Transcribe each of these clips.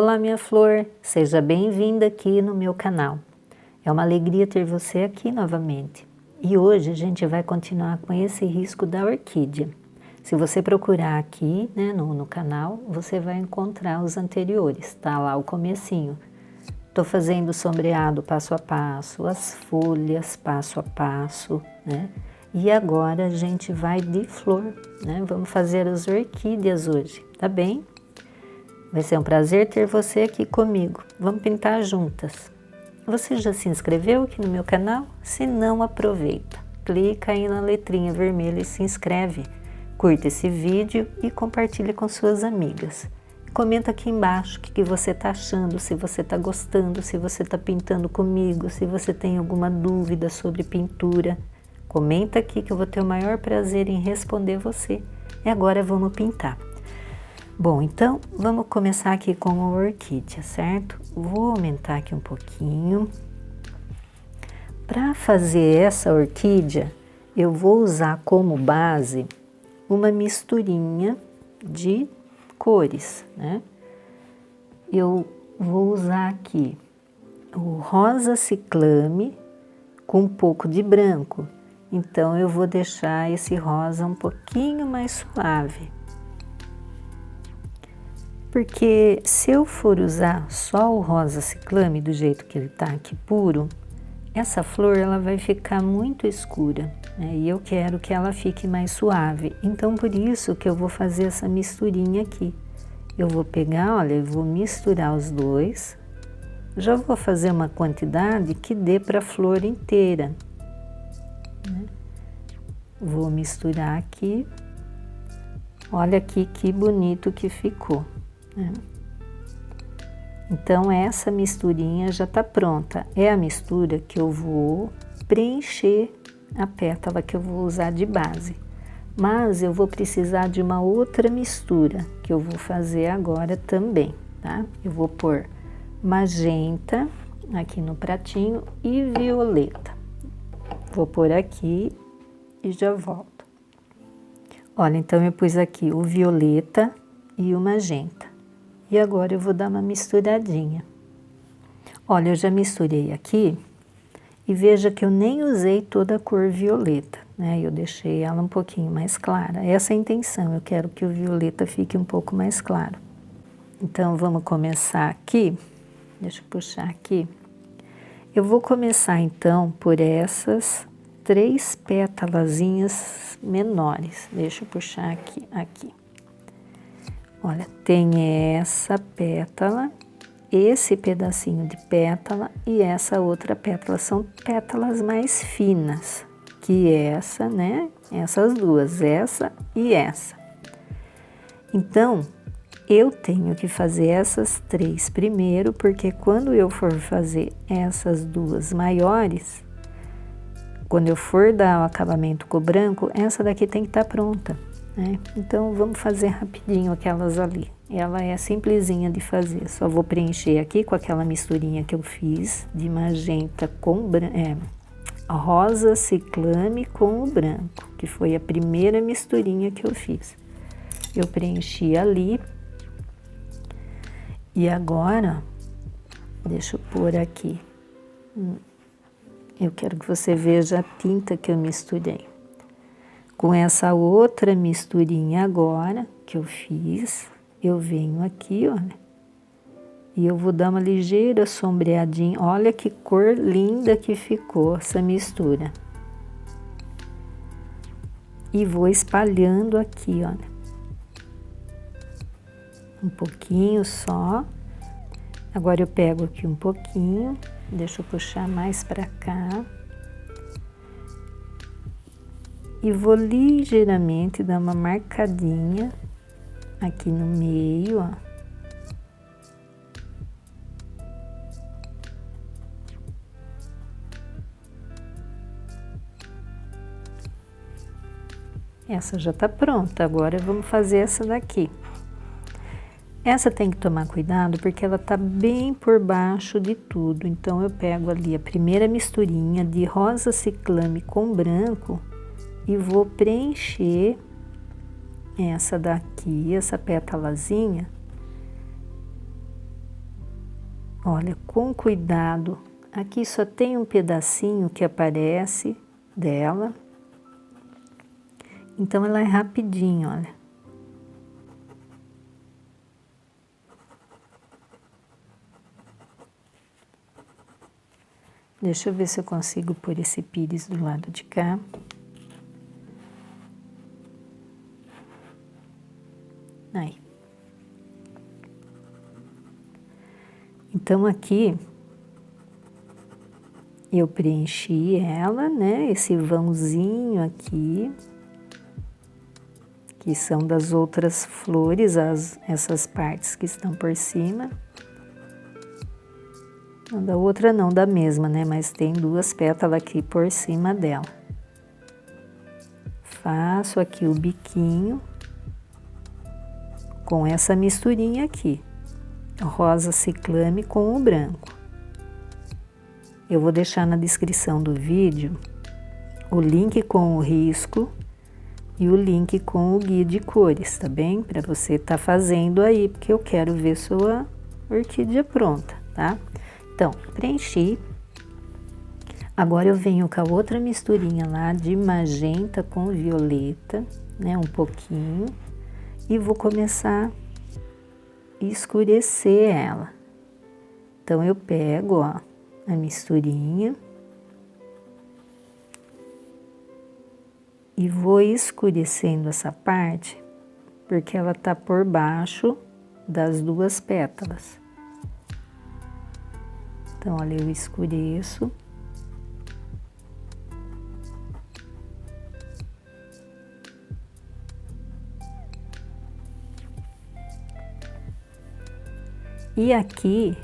Olá, minha flor, seja bem-vinda aqui no meu canal. É uma alegria ter você aqui novamente. E hoje a gente vai continuar com esse risco da orquídea. Se você procurar aqui, né, no canal, você vai encontrar os anteriores, tá lá o comecinho. Tô fazendo sombreado passo a passo, as folhas passo a passo, né? E agora a gente vai de flor, né? Vamos fazer as orquídeas hoje, tá bem? Vai ser um prazer ter você aqui comigo. Vamos pintar juntas. Você já se inscreveu aqui no meu canal? Se não, aproveita. Clica aí na letrinha vermelha e se inscreve. Curta esse vídeo e compartilhe com suas amigas. Comenta aqui embaixo o que você está achando, se você está gostando, se você está pintando comigo, se você tem alguma dúvida sobre pintura. Comenta aqui que eu vou ter o maior prazer em responder você. E agora vamos pintar. Bom, então vamos começar aqui com a orquídea, certo? Vou aumentar aqui um pouquinho. Para fazer essa orquídea, eu vou usar como base uma misturinha de cores, né? Eu vou usar aqui o rosa ciclame com um pouco de branco. Então eu vou deixar esse rosa um pouquinho mais suave. Porque se eu for usar só o rosa ciclame do jeito que ele tá aqui puro, essa flor ela vai ficar muito escura, né? E eu quero que ela fique mais suave. Então por isso que eu vou fazer essa misturinha aqui. Eu vou pegar, olha, eu vou misturar os dois. Já vou fazer uma quantidade que dê para a flor inteira, né? Vou misturar aqui. Olha aqui que bonito que ficou. Então essa misturinha já tá pronta, é a mistura que eu vou preencher a pétala que eu vou usar de base, mas eu vou precisar de uma outra mistura que eu vou fazer agora também, tá? Eu vou pôr magenta aqui no pratinho e violeta, vou pôr aqui e já volto. Olha, então eu pus aqui o violeta e o magenta. E agora eu vou dar uma misturadinha. Olha, eu já misturei aqui e veja que eu nem usei toda a cor violeta, né? Eu deixei ela um pouquinho mais clara. Essa é a intenção, eu quero que o violeta fique um pouco mais claro. Então vamos começar aqui, deixa eu puxar aqui. Eu vou começar então por essas 3 pétalazinhas menores. Deixa eu puxar aqui. Olha, tem essa pétala, esse pedacinho de pétala e essa outra pétala. São pétalas mais finas que essa, né? Essas duas, essa e essa. Então, eu tenho que fazer essas 3 primeiro, porque quando eu for fazer essas duas maiores, quando eu for dar o acabamento com o branco, essa daqui tem que estar pronta. Então vamos fazer rapidinho aquelas ali. Ela é simplesinha de fazer, só vou preencher aqui com aquela misturinha que eu fiz de magenta com rosa ciclame com o branco, que foi a primeira misturinha que eu fiz. Eu preenchi ali e agora deixa eu pôr aqui. Eu quero que você veja a tinta que eu misturei. Com essa outra misturinha agora que eu fiz, eu venho aqui, olha, e eu vou dar uma ligeira sombreadinha. Olha que cor linda que ficou essa mistura. E vou espalhando aqui, olha. Um pouquinho só. Agora eu pego aqui um pouquinho, deixa eu puxar mais pra cá. E vou ligeiramente dar uma marcadinha aqui no meio, ó. Essa já tá pronta, agora vamos fazer essa daqui. Essa tem que tomar cuidado porque ela tá bem por baixo de tudo. Então eu pego ali a primeira misturinha de rosa ciclame com branco e vou preencher essa daqui, essa pétalazinha, Olha, com cuidado, aqui só tem um pedacinho que aparece dela, então ela é rapidinho, olha. Deixa eu ver se eu consigo pôr esse pires do lado de cá. Aí. Então, aqui, eu preenchi ela, né? Esse vãozinho aqui, que são das outras flores, essas partes que estão por cima. Não, da outra não, da mesma, né? Mas tem duas pétalas aqui por cima dela. Faço aqui o biquinho com essa misturinha aqui. Rosa ciclame com o branco. Eu vou deixar na descrição do vídeo o link com o risco e o link com o guia de cores, tá bem? Para você estar fazendo aí, porque eu quero ver sua orquídea pronta, tá? Então, preenchi. Agora eu venho com a outra misturinha lá de magenta com violeta, né? Um pouquinho. E vou começar escurecer ela. Então, eu pego, ó, a misturinha e vou escurecendo essa parte, porque ela tá por baixo das duas pétalas. Então, olha, eu escureço. E aqui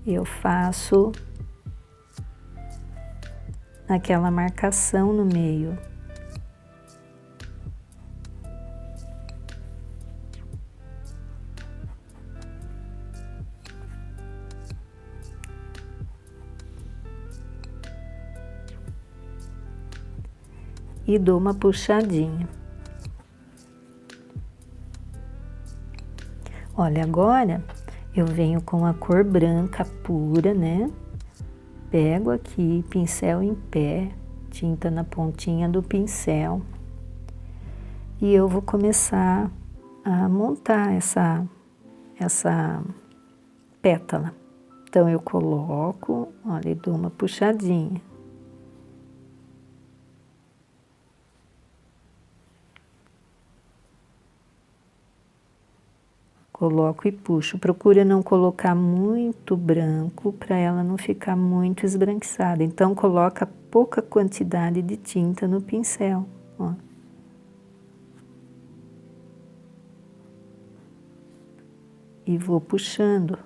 eu faço aquela marcação no meio. E dou uma puxadinha. Olha, agora eu venho com a cor branca pura, né? Pego aqui, pincel em pé, tinta na pontinha do pincel. E eu vou começar a montar essa pétala. Então, eu coloco, olha, e dou uma puxadinha. Coloco e puxo. Procura não colocar muito branco para ela não ficar muito esbranquiçada. Então, coloca pouca quantidade de tinta no pincel, ó. E vou puxando.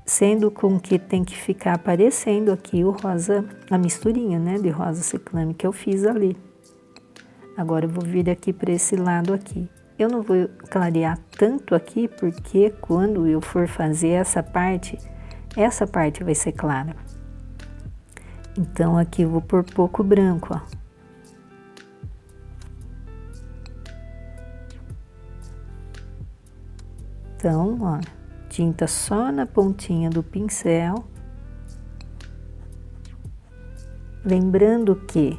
Sendo com que tem que ficar aparecendo aqui o rosa, a misturinha, né, de rosa ciclame que eu fiz ali. Agora, eu vou vir aqui para esse lado aqui. Eu não vou clarear tanto aqui, porque quando eu for fazer essa parte vai ser clara. Então, aqui eu vou pôr pouco branco, ó. Então, ó, tinta só na pontinha do pincel. Lembrando que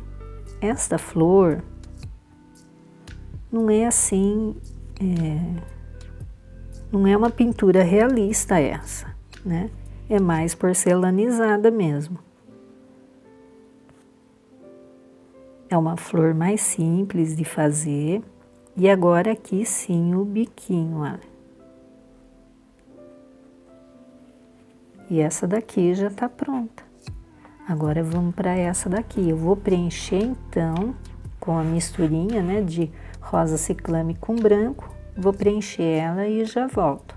esta flor não é assim, não é uma pintura realista essa, né? É mais porcelanizada mesmo. É uma flor mais simples de fazer. E agora aqui sim o biquinho, olha. E essa daqui já tá pronta. Agora vamos para essa daqui. Eu vou preencher então com a misturinha, né, de rosa ciclame com branco, vou preencher ela e já volto.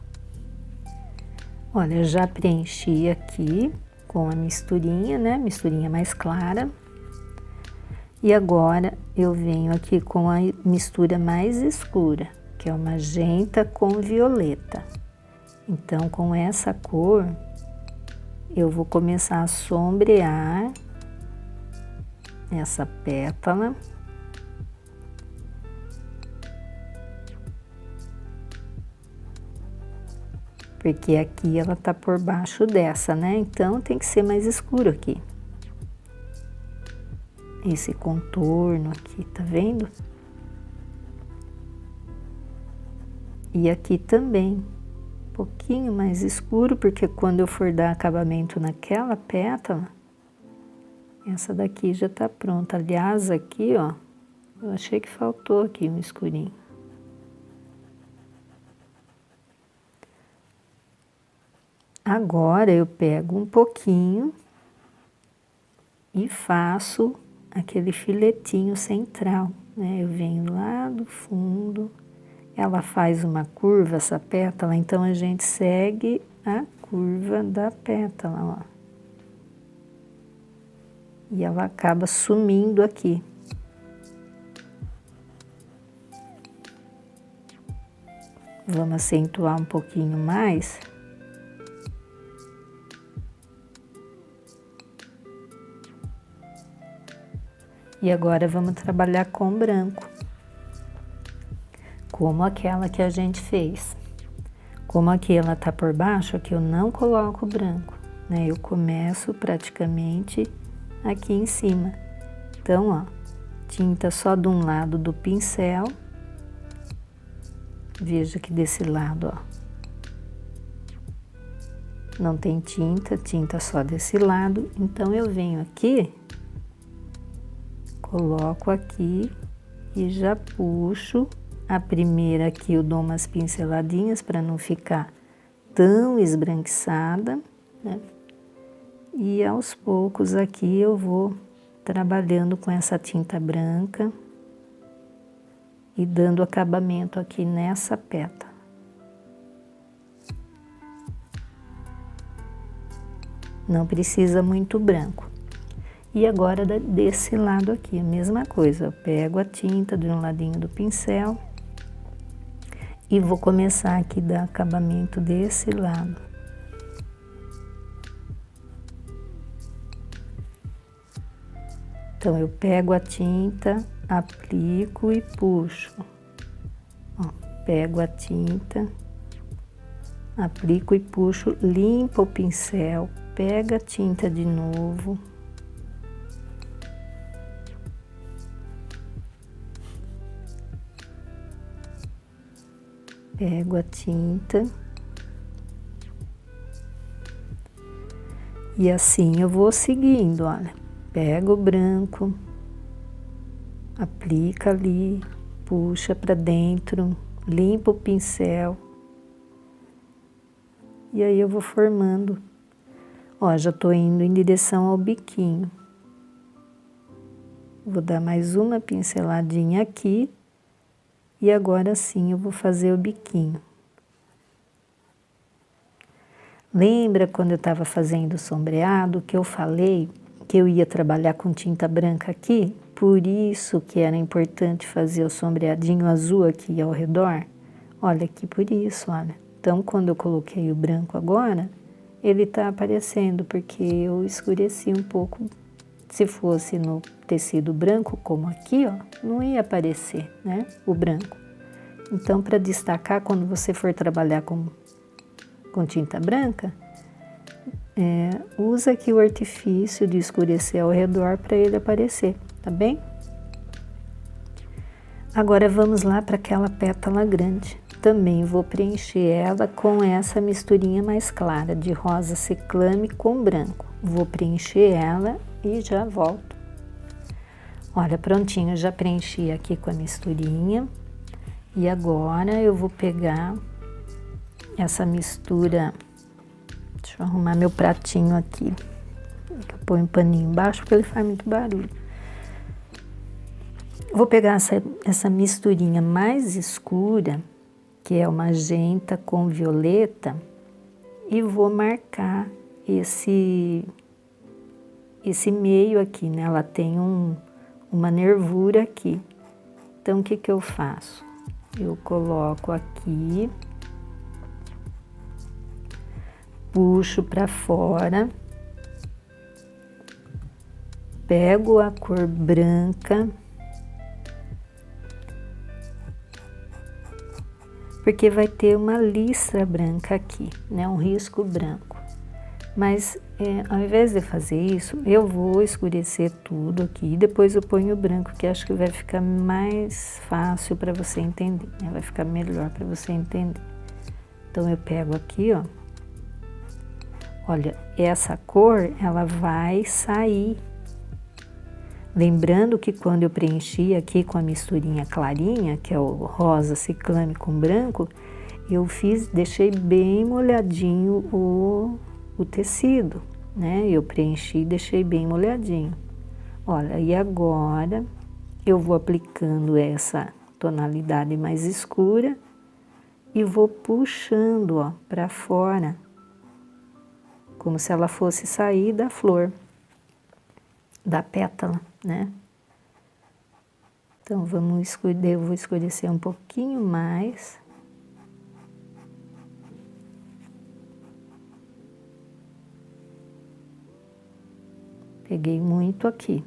Olha, já preenchi aqui com a misturinha, né, misturinha mais clara. E agora eu venho aqui com a mistura mais escura, que é o magenta com violeta. Então, com essa cor, eu vou começar a sombrear essa pétala. porque aqui ela tá por baixo dessa, né? Então tem que ser mais escuro aqui. Esse contorno aqui, tá vendo? E aqui também, um pouquinho mais escuro, porque quando eu for dar acabamento naquela pétala, essa daqui já tá pronta. Aliás, aqui, ó, eu achei que faltou aqui um escurinho. Agora eu pego um pouquinho e faço aquele filetinho central, né? Eu venho lá do fundo, ela faz uma curva, essa pétala, então a gente segue a curva da pétala, ó. E ela acaba sumindo aqui. Vamos acentuar um pouquinho mais. E agora vamos trabalhar com branco, como aquela que a gente fez. Como aqui ela tá por baixo, aqui eu não coloco branco, né? Eu começo praticamente aqui em cima. Então, ó, tinta só de um lado do pincel. Veja que desse lado, ó, não tem tinta, tinta só desse lado. Então, eu venho aqui, coloco aqui e já puxo. A primeira aqui eu dou umas pinceladinhas para não ficar tão esbranquiçada, né? E aos poucos aqui eu vou trabalhando com essa tinta branca e dando acabamento aqui nessa pétala. Não precisa muito branco. E agora desse lado aqui, a mesma coisa. Eu pego a tinta de um ladinho do pincel e vou começar aqui a dar acabamento desse lado. Então, eu pego a tinta, aplico e puxo. Ó, pego a tinta, aplico e puxo, limpo o pincel, pega a tinta de novo. Pego a tinta. E assim eu vou seguindo, olha. Pega o branco, aplica ali, puxa para dentro, limpa o pincel. E aí eu vou formando. Ó, já tô indo em direção ao biquinho. Vou dar mais uma pinceladinha aqui. E agora sim eu vou fazer o biquinho. Lembra quando eu estava fazendo o sombreado que eu falei que eu ia trabalhar com tinta branca aqui? Por isso que era importante fazer o sombreadinho azul aqui ao redor? Olha aqui, por isso, olha. Então, quando eu coloquei o branco agora, ele tá aparecendo, porque eu escureci um pouco. Se fosse no tecido branco, como aqui, ó, não ia aparecer, né, o branco. Então, para destacar, quando você for trabalhar com tinta branca, usa aqui o artifício de escurecer ao redor para ele aparecer, tá bem? Agora, vamos lá para aquela pétala grande. Também vou preencher ela com essa misturinha mais clara de rosa ciclame com branco. Vou preencher ela e já volto. Olha, prontinho, já preenchi aqui com a misturinha. E agora eu vou pegar essa mistura. Deixa eu arrumar meu pratinho aqui. Eu ponho um paninho embaixo porque ele faz muito barulho. Vou pegar essa misturinha mais escura, que é o magenta com violeta, e vou marcar esse meio aqui, né? Ela tem uma nervura aqui. Então, o que que eu faço? Eu coloco aqui, puxo para fora, pego a cor branca, porque vai ter uma listra branca aqui, né? Um risco branco. Mas ao invés de fazer isso, eu vou escurecer tudo aqui, depois eu ponho o branco, que acho que vai ficar mais fácil para você entender, né? Vai ficar melhor para você entender. Então eu pego aqui, ó. Olha, essa cor, ela vai sair. Lembrando que quando eu preenchi aqui com a misturinha clarinha, que é o rosa ciclame com branco, eu deixei bem molhadinho o tecido, né? Eu preenchi e deixei bem molhadinho. Olha, e agora eu vou aplicando essa tonalidade mais escura e vou puxando, ó, para fora, como se ela fosse sair da flor, da pétala, né? Então, eu vou escurecer um pouquinho mais. Peguei muito aqui.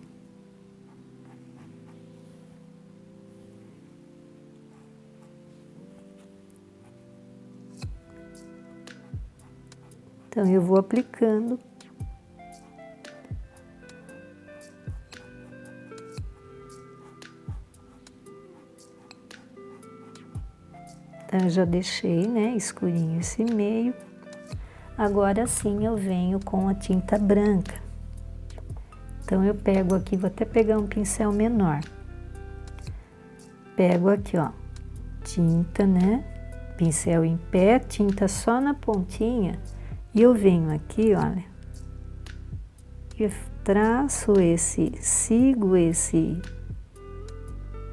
Então, eu vou aplicando. Então, eu já deixei, né, escurinho esse meio. Agora sim eu venho com a tinta branca. Então, eu pego aqui, vou até pegar um pincel menor. Pego aqui, ó, tinta, né, pincel em pé, tinta só na pontinha. E eu venho aqui, olha, e traço sigo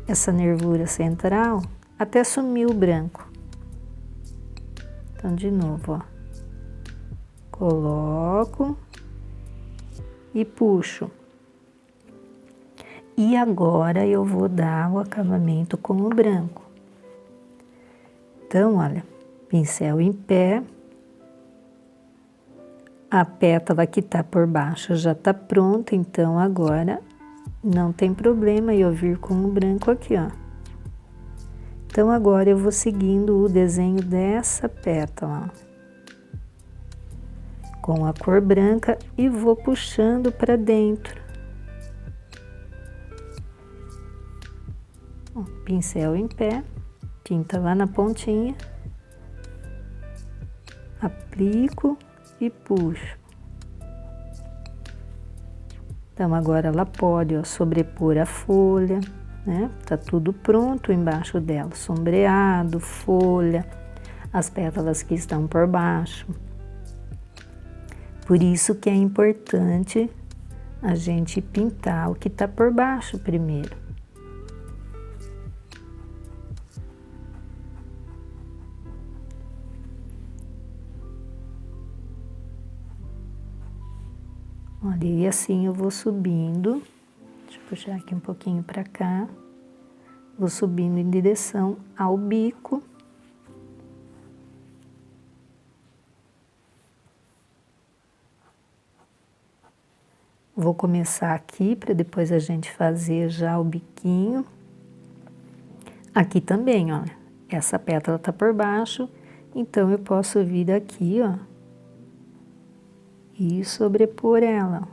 essa nervura central até sumir o branco. Então, de novo, ó, coloco e puxo. E agora eu vou dar o acabamento com o branco. Então, olha, pincel em pé. A pétala que tá por baixo já tá pronta, então agora não tem problema eu vir com o branco aqui, ó. Então agora eu vou seguindo o desenho dessa pétala, ó, com a cor branca e vou puxando para dentro. Ó, pincel em pé, tinta lá na pontinha, aplico e puxo. Então, agora ela pode, ó, sobrepor a folha, né? Tá tudo pronto embaixo dela, sombreado, folha, as pétalas que estão por baixo. Por isso que é importante a gente pintar o que tá por baixo primeiro. Olha, e assim eu vou subindo, deixa eu puxar aqui um pouquinho para cá, vou subindo em direção ao bico. Vou começar aqui para depois a gente fazer já o biquinho. Aqui também, olha, essa pétala tá por baixo, então eu posso vir aqui, ó, e sobrepor ela.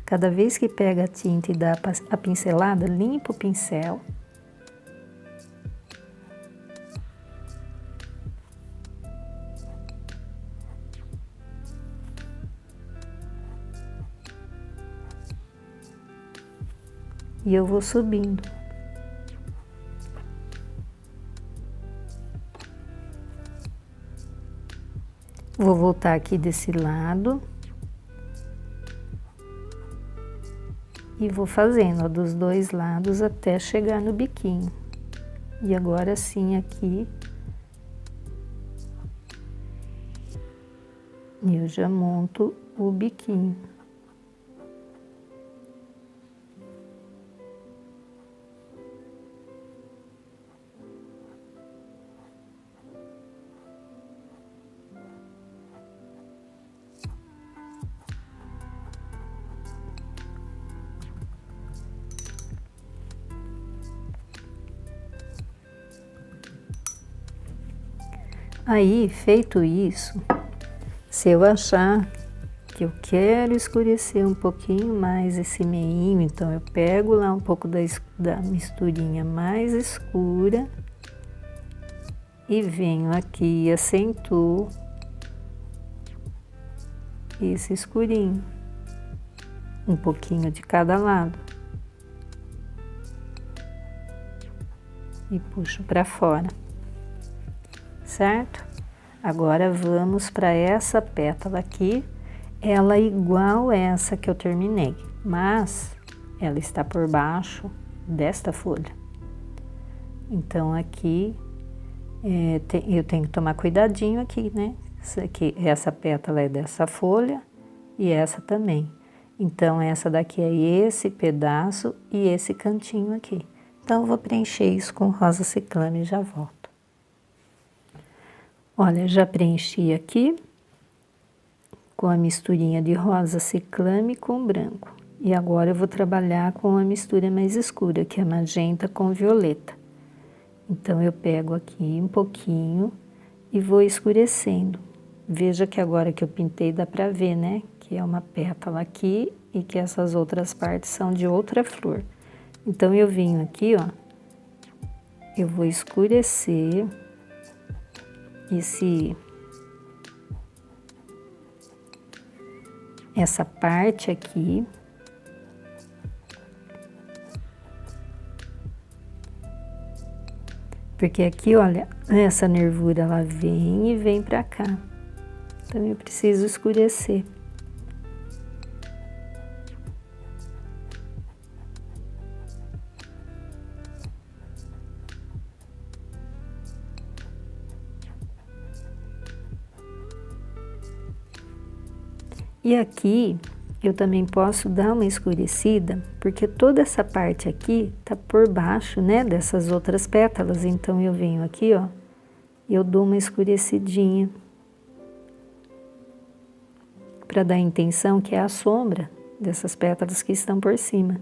Cada vez que pega a tinta e dá a pincelada, limpa o pincel. E eu vou subindo. Vou voltar aqui desse lado. E vou fazendo, ó, dos dois lados até chegar no biquinho. E agora sim aqui, eu já monto o biquinho. Aí, feito isso, se eu achar que eu quero escurecer um pouquinho mais esse meinho, então eu pego lá um pouco da misturinha mais escura e venho aqui e acentuo esse escurinho, um pouquinho de cada lado. E puxo para fora, certo? Agora vamos para essa pétala aqui, ela é igual essa que eu terminei, mas ela está por baixo desta folha. Então aqui eu tenho que tomar cuidadinho aqui, né? Essa pétala é dessa folha e essa também. Então essa daqui é esse pedaço e esse cantinho aqui. Então, eu vou preencher isso com rosa ciclame e já volto. Olha, já preenchi aqui com a misturinha de rosa ciclame com branco. E agora eu vou trabalhar com a mistura mais escura, que é magenta com violeta. Então, eu pego aqui um pouquinho e vou escurecendo. Veja que agora que eu pintei dá pra ver, né? Que é uma pétala aqui e que essas outras partes são de outra flor. Então, eu venho aqui, ó, eu vou escurecer essa parte aqui. Porque aqui, olha, essa nervura, ela vem e vem pra cá. Então, eu preciso escurecer. E aqui, eu também posso dar uma escurecida, porque toda essa parte aqui tá por baixo, né, dessas outras pétalas. Então, eu venho aqui, ó, e eu dou uma escurecidinha. Para dar a intenção que é a sombra dessas pétalas que estão por cima.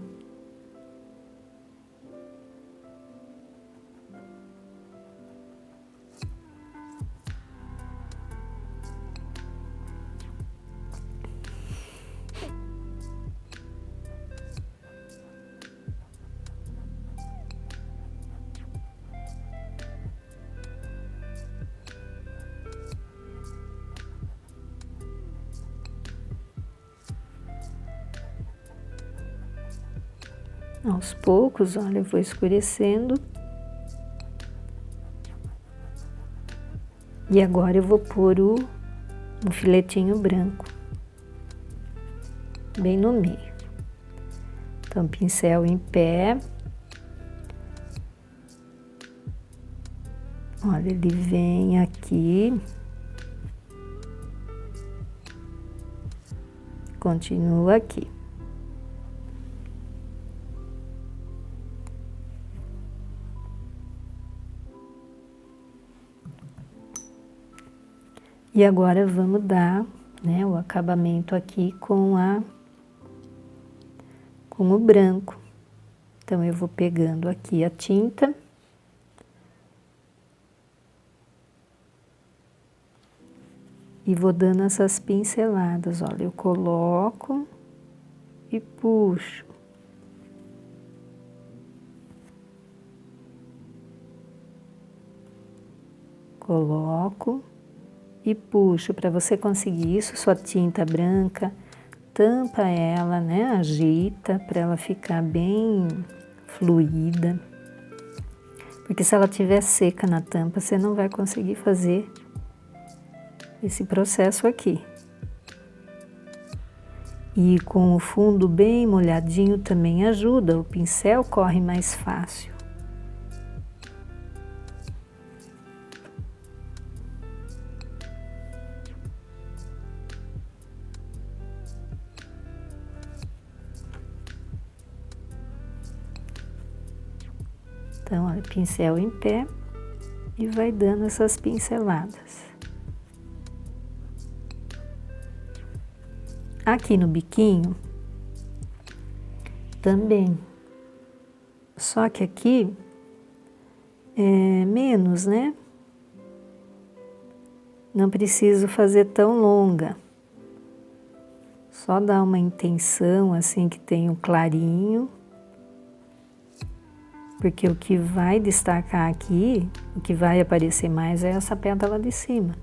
Aos poucos, olha, eu vou escurecendo. E agora eu vou pôr um filetinho branco, bem no meio. Então, pincel em pé. Olha, ele vem aqui. Continua aqui. E agora vamos dar, né, o acabamento aqui com o branco. Então, eu vou pegando aqui a tinta. E vou dando essas pinceladas, olha, eu coloco e puxo. Coloco e puxo. Para você conseguir isso, sua tinta branca, tampa ela, né? Agita para ela ficar bem fluida. Porque se ela estiver seca na tampa, você não vai conseguir fazer esse processo aqui. E com o fundo bem molhadinho também ajuda, o pincel corre mais fácil. Então, olha, pincel em pé e vai dando essas pinceladas. Aqui no biquinho, também. Só que aqui é menos, né? Não preciso fazer tão longa. Só dar uma intenção assim que tenha um clarinho. Porque o que vai destacar aqui, o que vai aparecer mais é essa pétala de cima.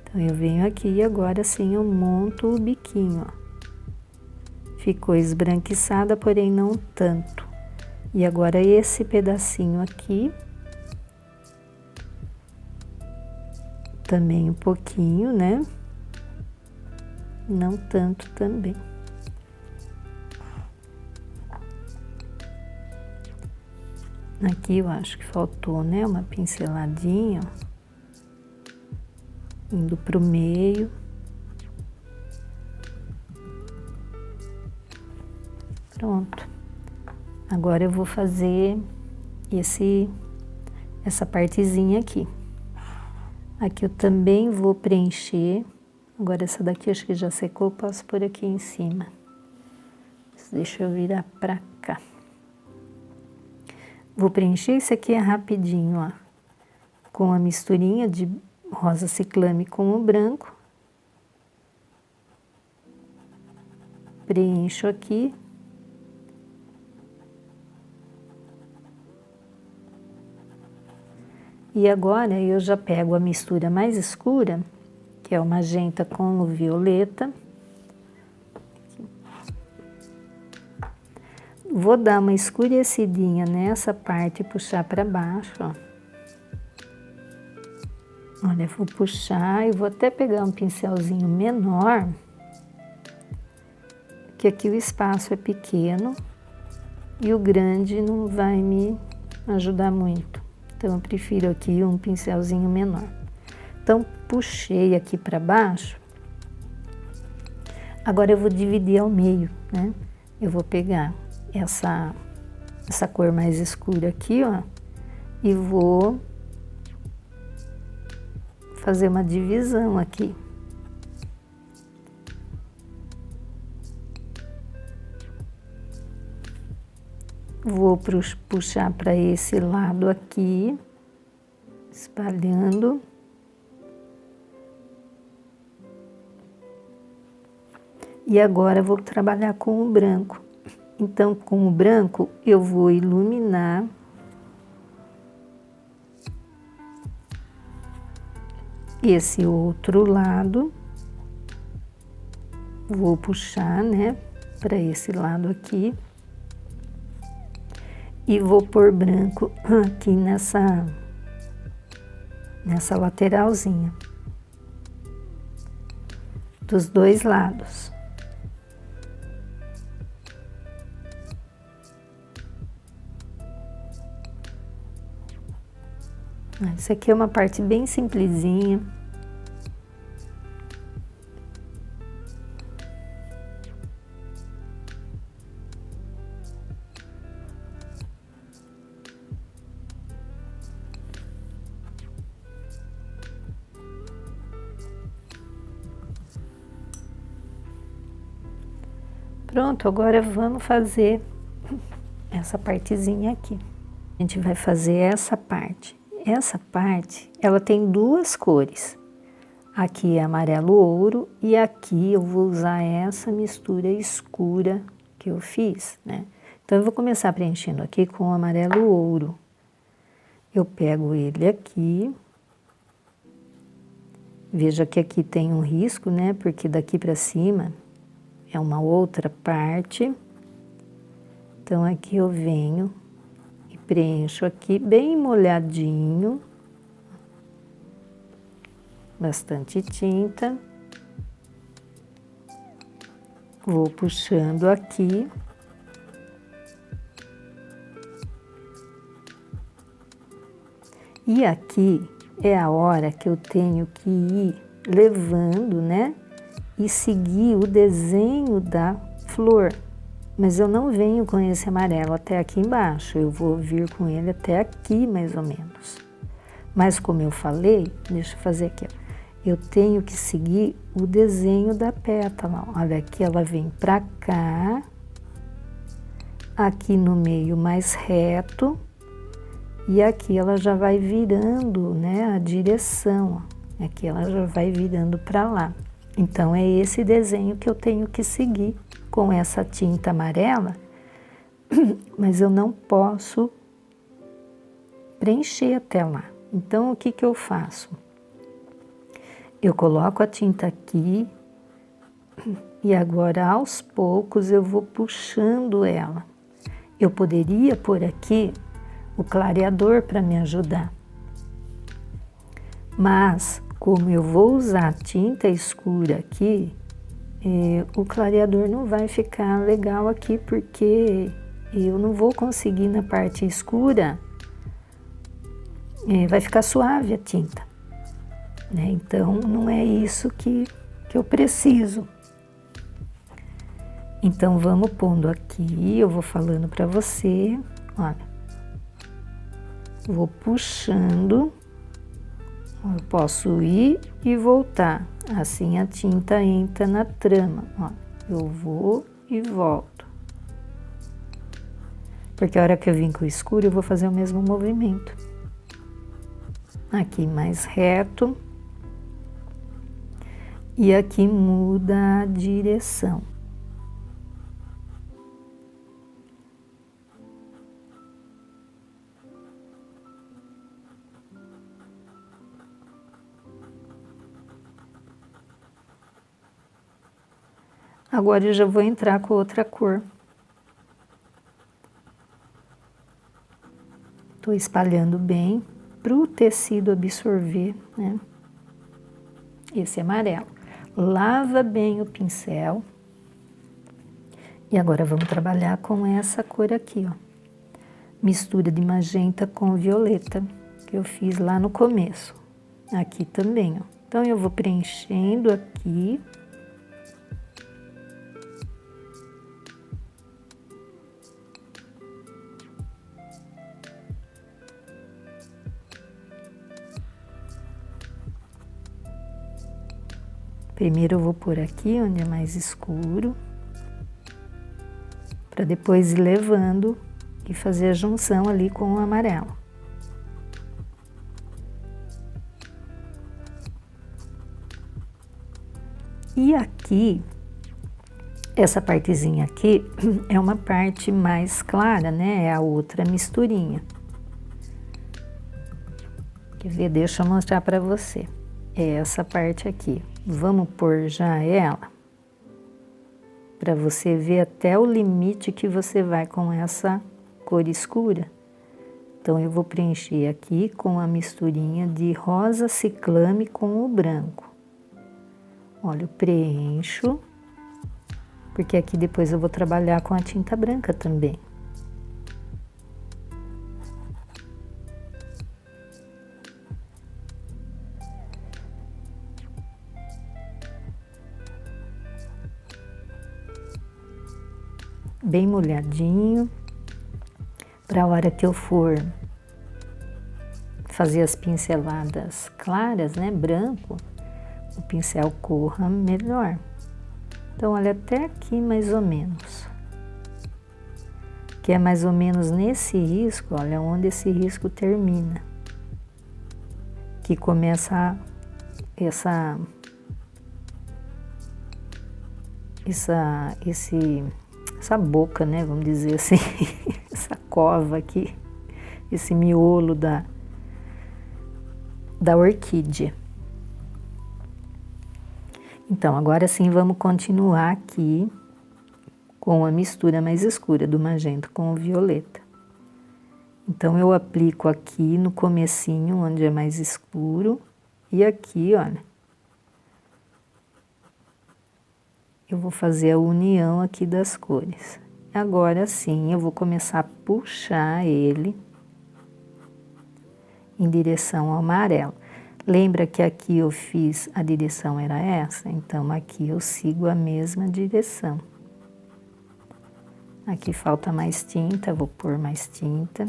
Então eu venho aqui e agora sim eu monto o biquinho, ó. Ficou esbranquiçada, porém não tanto. E agora esse pedacinho aqui, também um pouquinho, né? Não tanto também. Aqui eu acho que faltou, né? Uma pinceladinha, ó, indo pro meio. Pronto. Agora eu vou fazer essa partezinha aqui. Aqui eu também vou preencher. Agora essa daqui acho que já secou, posso pôr aqui em cima. Deixa eu virar pra cá. Vou preencher isso aqui rapidinho, ó. Com a misturinha de rosa ciclame com o branco. Preencho aqui. E agora eu já pego a mistura mais escura, que é o magenta com o violeta. Vou dar uma escurecidinha nessa parte e puxar para baixo, ó. Olha, vou puxar e vou até pegar um pincelzinho menor, que aqui o espaço é pequeno e o grande não vai me ajudar muito. Então, eu prefiro aqui um pincelzinho menor. Então, puxei aqui para baixo. Agora eu vou dividir ao meio, né? Eu vou pegar essa cor mais escura aqui, ó, e vou fazer uma divisão aqui. Vou puxar para esse lado aqui, espalhando. E agora vou trabalhar com o branco. Então, com o branco, eu vou iluminar esse outro lado. Vou puxar, né, para esse lado aqui. E vou pôr branco aqui nessa lateralzinha. Dos dois lados. Isso aqui é uma parte bem simplesinha. Pronto, agora vamos fazer essa partezinha aqui. A gente vai fazer essa parte. Essa parte, ela tem duas cores. Aqui é amarelo ouro e aqui eu vou usar essa mistura escura que eu fiz, né? Então, eu vou começar preenchendo aqui com o amarelo ouro. Eu pego ele aqui. Veja que aqui tem um risco, né? Porque daqui para cima é uma outra parte. Então, aqui eu venho e preencho aqui bem molhadinho. Bastante tinta. Vou puxando aqui. E aqui é a hora que eu tenho que ir levando, né? E seguir o desenho da flor. Mas eu não venho com esse amarelo até aqui embaixo, eu vou vir com ele até aqui, mais ou menos. Mas como eu falei, deixa eu fazer aqui, ó. Eu tenho que seguir o desenho da pétala. Olha aqui, ela vem pra cá aqui no meio mais reto, e aqui ela já vai virando, né, a direção, ó. Aqui ela já vai virando para lá. Então, é esse desenho que eu tenho que seguir com essa tinta amarela, mas eu não posso preencher até lá. Então, o que que eu faço? Eu coloco a tinta aqui e agora, aos poucos, eu vou puxando ela. Eu poderia pôr aqui o clareador para me ajudar, mas como eu vou usar tinta escura aqui, o clareador não vai ficar legal aqui, porque eu não vou conseguir na parte escura, vai ficar suave a tinta, né? Então, não é isso que eu preciso. Então, vamos pondo aqui, eu vou falando para você, olha, vou puxando, eu posso ir e voltar, assim a tinta entra na trama, ó, eu vou e volto. Porque a hora que eu vim com o escuro, eu vou fazer o mesmo movimento. Aqui mais reto, e aqui muda a direção. Agora eu já vou entrar com outra cor. Tô espalhando bem para o tecido absorver, né? Esse amarelo. Lava bem o pincel. E agora vamos trabalhar com essa cor aqui, ó. Mistura de magenta com violeta, que eu fiz lá no começo. Aqui também, ó. Então, eu vou preenchendo aqui. Primeiro eu vou pôr aqui, onde é mais escuro, para depois ir levando e fazer a junção ali com o amarelo. E aqui, essa partezinha aqui é uma parte mais clara, né? É a outra misturinha. Quer ver? Deixa eu mostrar para você. É essa parte aqui. Vamos pôr já ela, para você ver até o limite que você vai com essa cor escura. Então, eu vou preencher aqui com a misturinha de rosa ciclame com o branco. Olha, eu preencho, porque aqui depois eu vou trabalhar com a tinta branca também. Bem molhadinho, para a hora que eu for fazer as pinceladas claras, né, branco, o pincel corra melhor. Então, olha, até aqui mais ou menos, que é mais ou menos nesse risco, olha, onde esse risco termina, que começa essa boca, né, vamos dizer assim, essa cova aqui, esse miolo da orquídea. Então, agora sim, vamos continuar aqui com a mistura mais escura do magenta com o violeta. Então, eu aplico aqui no comecinho, onde é mais escuro, e aqui, olha, eu vou fazer a união aqui das cores. Agora sim, eu vou começar a puxar ele em direção ao amarelo. Lembra que aqui eu fiz, a direção era essa? Então, aqui eu sigo a mesma direção. Aqui falta mais tinta, vou pôr mais tinta.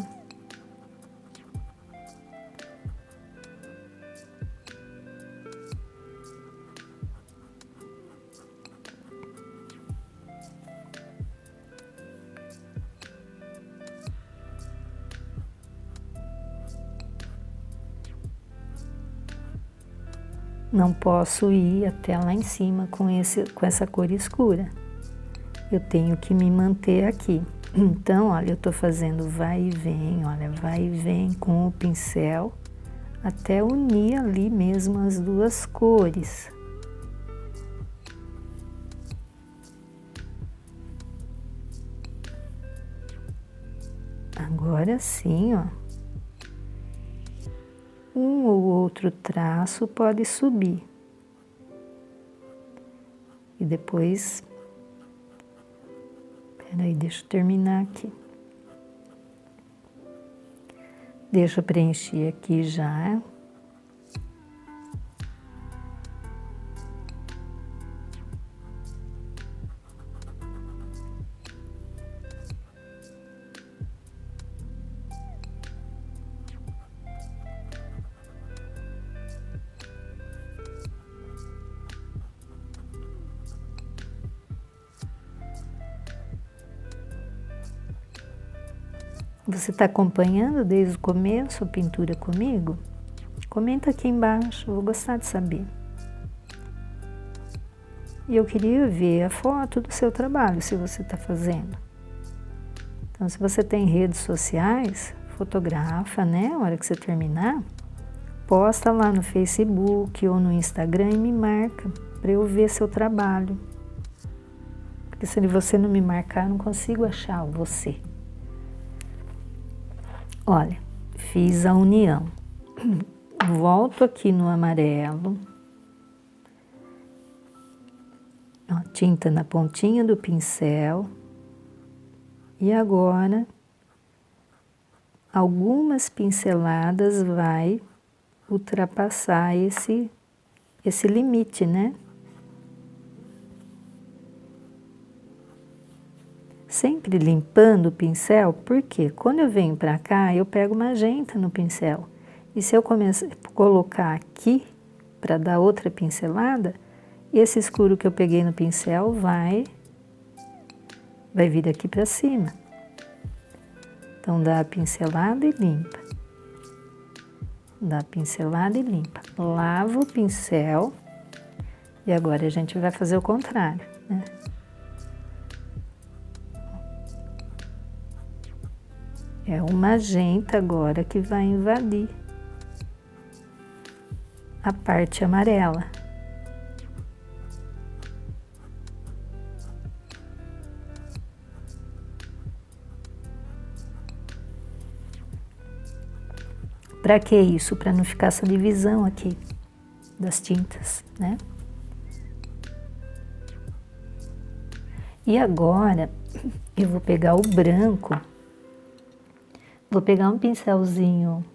não posso ir até lá em cima com essa cor escura. Eu tenho que me manter aqui. Então, olha, eu tô fazendo vai e vem, olha, vai e vem com o pincel até unir ali mesmo as duas cores. Agora sim, ó. Um ou outro traço pode subir. E depois... Peraí, deixa eu terminar aqui. Deixa eu preencher aqui já. Você está acompanhando desde o começo a pintura comigo? Comenta aqui embaixo, eu vou gostar de saber. E eu queria ver a foto do seu trabalho, se você está fazendo. Então, se você tem redes sociais, fotografa, né? Na hora que você terminar, posta lá no Facebook ou no Instagram e me marca para eu ver seu trabalho. Porque se você não me marcar, eu não consigo achar você. Olha, fiz a união. Volto aqui no amarelo. Ó, tinta na pontinha do pincel. E agora, algumas pinceladas vai ultrapassar esse limite, né? Sempre limpando o pincel, porque quando eu venho pra cá, eu pego magenta no pincel. E se eu começar a colocar aqui, para dar outra pincelada, esse escuro que eu peguei no pincel vai vir aqui para cima. Então, dá a pincelada e limpa. Dá a pincelada e limpa. Lava o pincel. E agora a gente vai fazer o contrário, né? É o magenta agora que vai invadir a parte amarela. Para que isso? Para não ficar essa divisão aqui das tintas, né? E agora eu vou pegar o branco, vou pegar um pincelzinho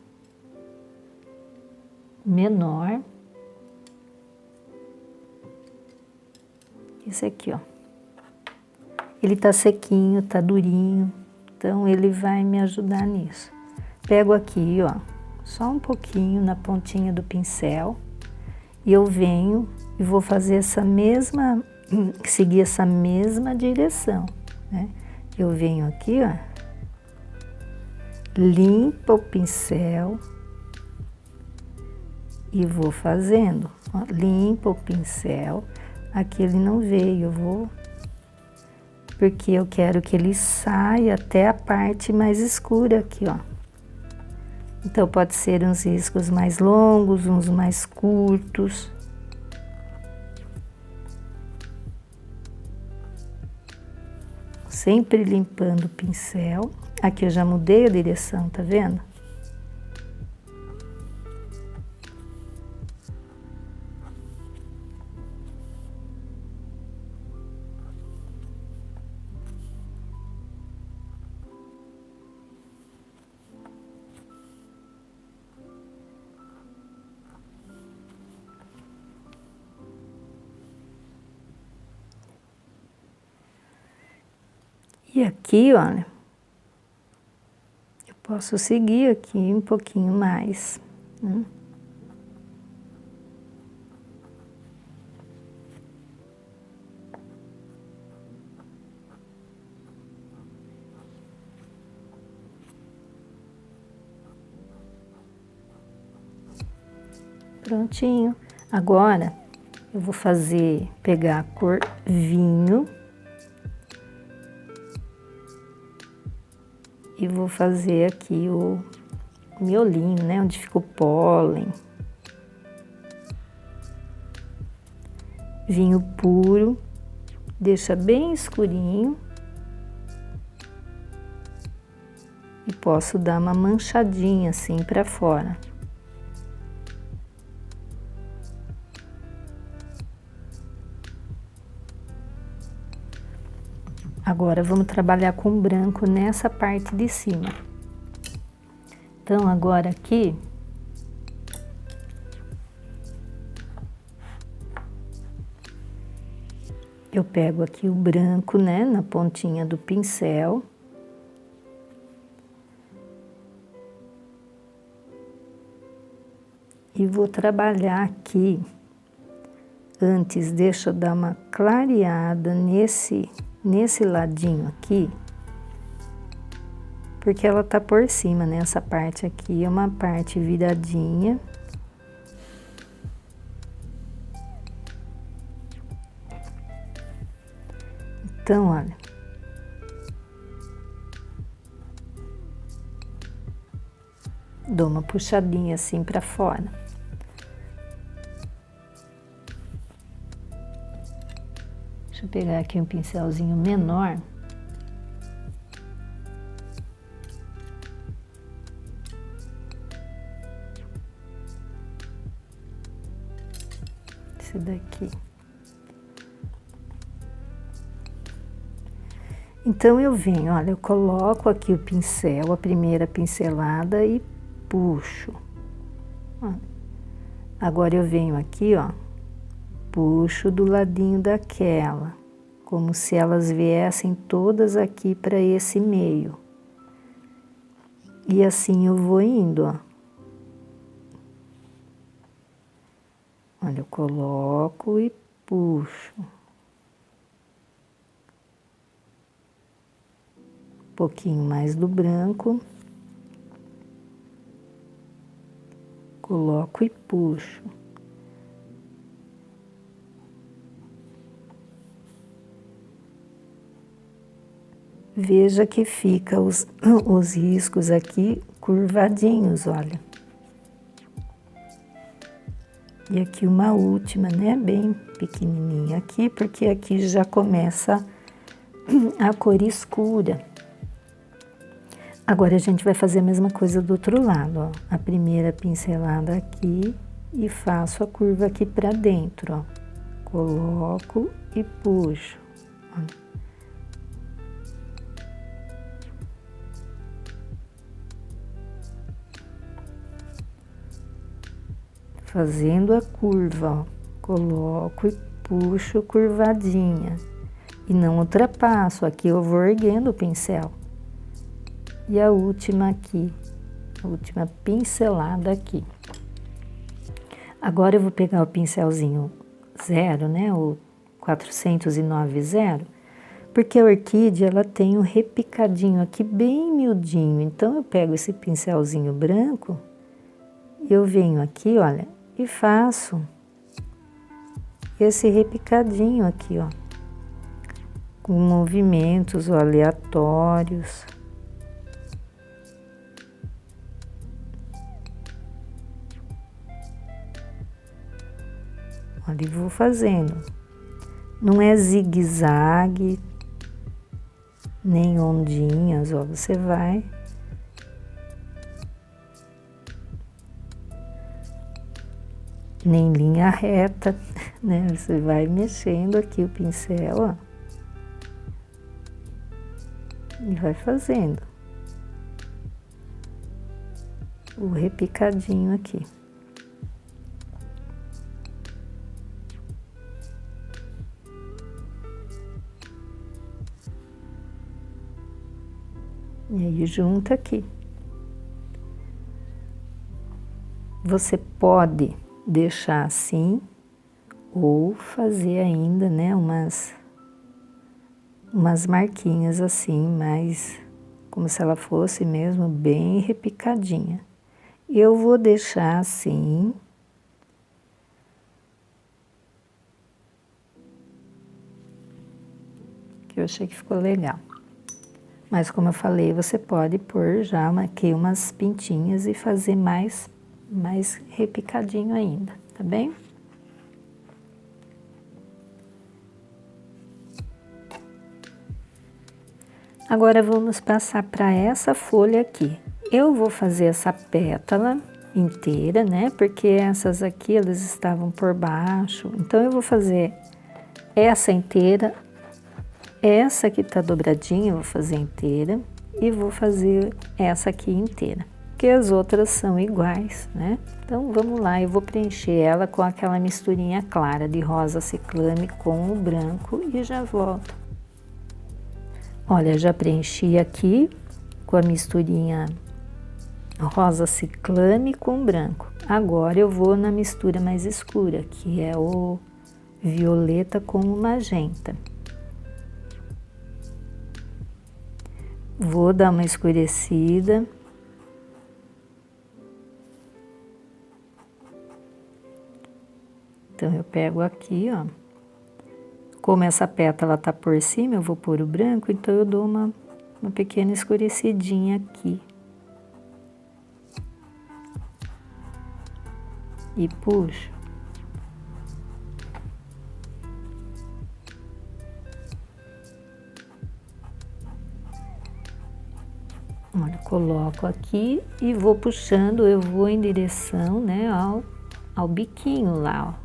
menor, esse aqui, ó. Ele tá sequinho, tá durinho, então ele vai me ajudar nisso. Pego aqui, ó, só um pouquinho na pontinha do pincel e eu venho e vou fazer essa mesma, seguir essa mesma direção, né? Eu venho aqui, ó, limpa o pincel e vou fazendo, ó, limpa o pincel, aqui ele não veio, eu vou, porque eu quero que ele saia até a parte mais escura aqui, ó. Então, pode ser uns riscos mais longos, uns mais curtos. Sempre limpando o pincel. Aqui eu já mudei a direção, tá vendo? E aqui, olha, eu posso seguir aqui um pouquinho mais, né? Prontinho. Agora, eu vou pegar a cor vinho e vou fazer aqui o miolinho, né, onde fica o pólen. Vinho puro, deixa bem escurinho. E posso dar uma manchadinha assim para fora. Agora vamos trabalhar com branco nessa parte de cima. Então agora aqui eu pego aqui o branco, né, na pontinha do pincel. E vou trabalhar aqui. Antes, deixa eu dar uma clareada nesse ladinho aqui. Porque ela tá por cima, né? Essa parte aqui é uma parte viradinha. Então, olha. Dou uma puxadinha assim pra fora. Deixa eu pegar aqui um pincelzinho menor. Esse daqui. Então, eu venho, olha, eu coloco aqui o pincel, a primeira pincelada e puxo. Ó. Agora, eu venho aqui, ó, puxo do ladinho daquela, como se elas viessem todas aqui para esse meio. E assim eu vou indo, ó. Olha, eu coloco e puxo. Um pouquinho mais do branco. Coloco e puxo. Veja que fica os riscos aqui curvadinhos, olha. E aqui uma última, né, bem pequenininha aqui, porque aqui já começa a cor escura. Agora a gente vai fazer a mesma coisa do outro lado, ó. A primeira pincelada aqui e faço a curva aqui pra dentro, ó. Coloco e puxo, ó. Fazendo a curva, ó, coloco e puxo curvadinha. E não ultrapasso, aqui eu vou erguendo o pincel. E a última aqui, a última pincelada aqui. Agora eu vou pegar o pincelzinho 0, né, o 409-0, porque a orquídea, ela tem um repicadinho aqui bem miudinho. Então, eu pego esse pincelzinho branco e eu venho aqui, olha, e faço esse repicadinho aqui, ó, com movimentos aleatórios. Olha, e vou fazendo. Não é zigue-zague, nem ondinhas, ó, você vai nem linha reta, né? Você vai mexendo aqui o pincel, ó, e vai fazendo o repicadinho aqui. E aí junta aqui. Você pode deixar assim ou fazer ainda, né, umas marquinhas assim, mas como se ela fosse mesmo bem repicadinha. Eu vou deixar assim que eu achei que ficou legal. Mas como eu falei, você pode pôr já aqui umas pintinhas e fazer mais repicadinho ainda, tá bem? Agora vamos passar para essa folha aqui. Eu vou fazer essa pétala inteira, né? Porque essas aqui, elas estavam por baixo. Então, eu vou fazer essa inteira. Essa que tá dobradinha, eu vou fazer inteira. E vou fazer essa aqui inteira. Porque as outras são iguais, né? Então, vamos lá. Eu vou preencher ela com aquela misturinha clara de rosa ciclame com o branco e já volto. Olha, já preenchi aqui com a misturinha rosa ciclame com branco. Agora eu vou na mistura mais escura, que é o violeta com o magenta. Vou dar uma escurecida. Então, eu pego aqui, ó. Como essa pétala tá por cima, eu vou pôr o branco, então eu dou uma pequena escurecidinha aqui. E puxo. Olha, coloco aqui e vou puxando, eu vou em direção, né, ao biquinho lá, ó.